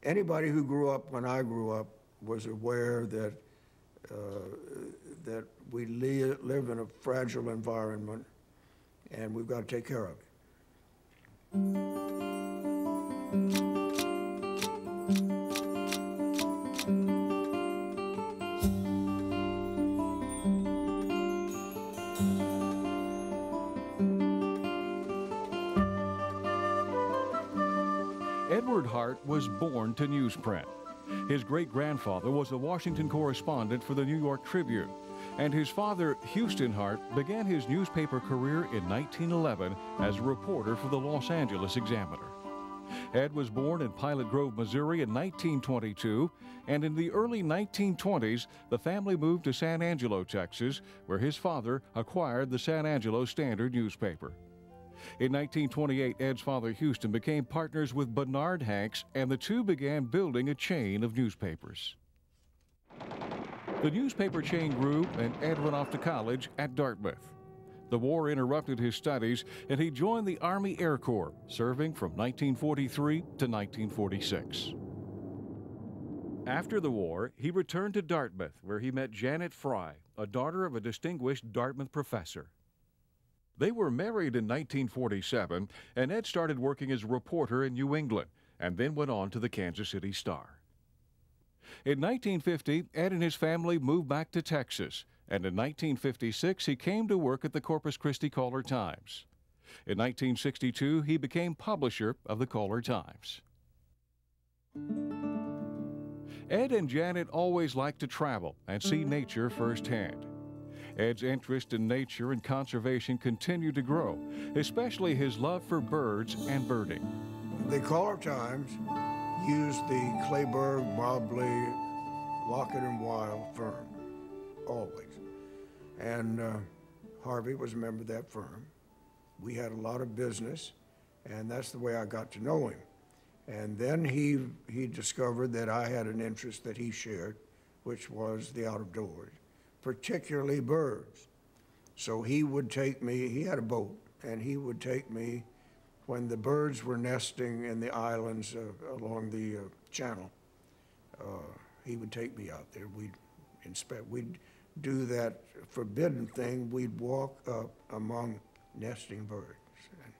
anybody who grew up when I grew up was aware that that we live in a fragile environment, and we've got to take care of it. Edward Harte was born to newsprint. His great-grandfather was a Washington correspondent for the New York Tribune, and his father, Houston Harte, began his newspaper career in 1911 as a reporter for the Los Angeles Examiner. Ed was born in Pilot Grove, Missouri in 1922, and in the early 1920s, the family moved to San Angelo, Texas, where his father acquired the San Angelo Standard newspaper. In 1928, Ed's father, Houston, became partners with Bernard Hanks, and the two began building a chain of newspapers. The newspaper chain grew, and Ed went off to college at Dartmouth. The war interrupted his studies, and he joined the Army Air Corps, serving from 1943 to 1946. After the war, he returned to Dartmouth, where he met Janet Fry, a daughter of a distinguished Dartmouth professor. They were married in 1947, and Ed started working as a reporter in New England, and then went on to the Kansas City Star. In 1950, Ed and his family moved back to Texas, and in 1956, he came to work at the Corpus Christi Caller-Times. In 1962, he became publisher of the Caller-Times. Ed and Janet always liked to travel and see nature firsthand. Ed's interest in nature and conservation continued to grow, especially his love for birds and birding. The Caller-Times used the Clayburgh, Mobley, Lockett and Weil firm, always. And Harvey was a member of that firm. We had a lot of business, and that's the way I got to know him. And then he discovered that I had an interest that he shared, which was the out of doors, particularly birds. So he would take me, he had a boat, and he would take me when the birds were nesting in the islands along the channel. He would take me out there. We'd inspect, we'd do that forbidden thing. We'd walk up among nesting birds, and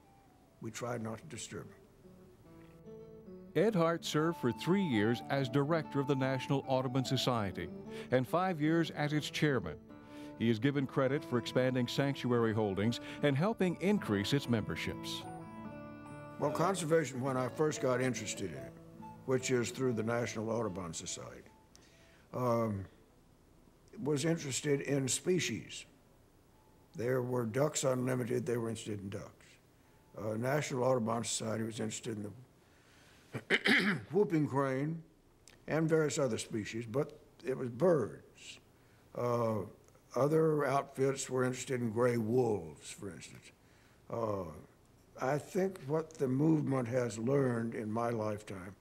we tried not to disturb them. Ed Harte served for 3 years as director of the National Audubon Society and 5 years as its chairman. He is given credit for expanding sanctuary holdings and helping increase its memberships. Well, conservation, when I first got interested in it, which is through the National Audubon Society, was interested in species. There were Ducks Unlimited, they were interested in ducks. National Audubon Society was interested in the whooping crane and various other species, but it was birds. Other outfits were interested in gray wolves, for instance. I think what the movement has learned in my lifetime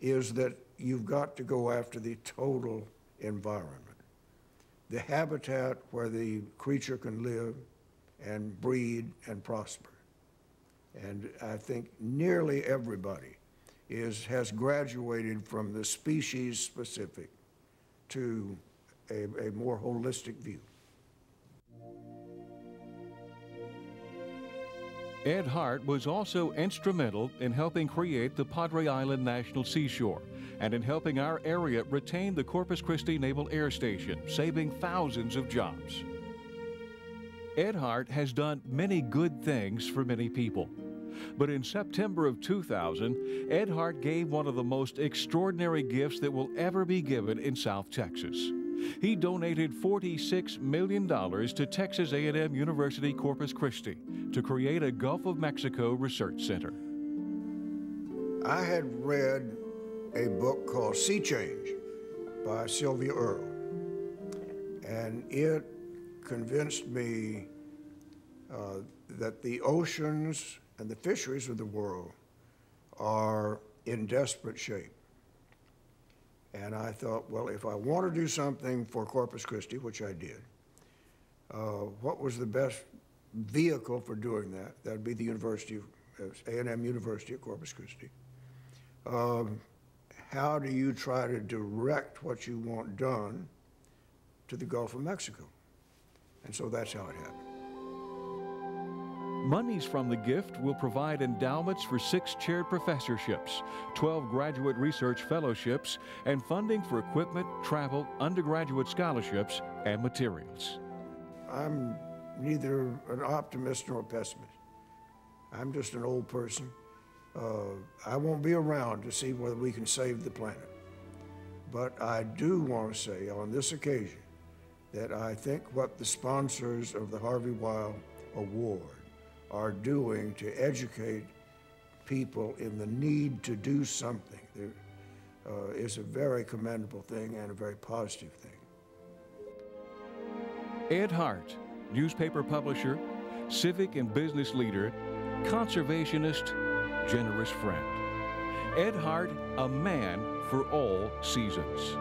is that you've got to go after the total environment, the habitat where the creature can live and breed and prosper. And I think nearly everybody has graduated from the species specific to a more holistic view. Ed Harte was also instrumental in helping create the Padre Island National Seashore and in helping our area retain the Corpus Christi Naval Air Station, saving thousands of jobs. Ed Harte has done many good things for many people. But in September of 2000, Ed Harte gave one of the most extraordinary gifts that will ever be given in South Texas. He donated $46 million to Texas A&M University Corpus Christi to create a Gulf of Mexico research center. I had read a book called Sea Change by Sylvia Earle, and it convinced me that the oceans and the fisheries of the world are in desperate shape. And I thought, well, if I want to do something for Corpus Christi, which I did, what was the best vehicle for doing that? That would be the University of A&M University of Corpus Christi. how do you try to direct what you want done to the Gulf of Mexico? And so that's how it happened. Monies from the gift will provide endowments for 6 chaired professorships, 12 graduate research fellowships, and funding for equipment, travel, undergraduate scholarships, and materials. I'm neither an optimist nor a pessimist. I'm just an old person. I won't be around to see whether we can save the planet. But I do want to say on this occasion that I think what the sponsors of the Harvey Weil Award are doing to educate people in the need to do something is a very commendable thing and a very positive thing. Ed Harte, newspaper publisher, civic and business leader, conservationist, generous friend. Ed Harte, a man for all seasons.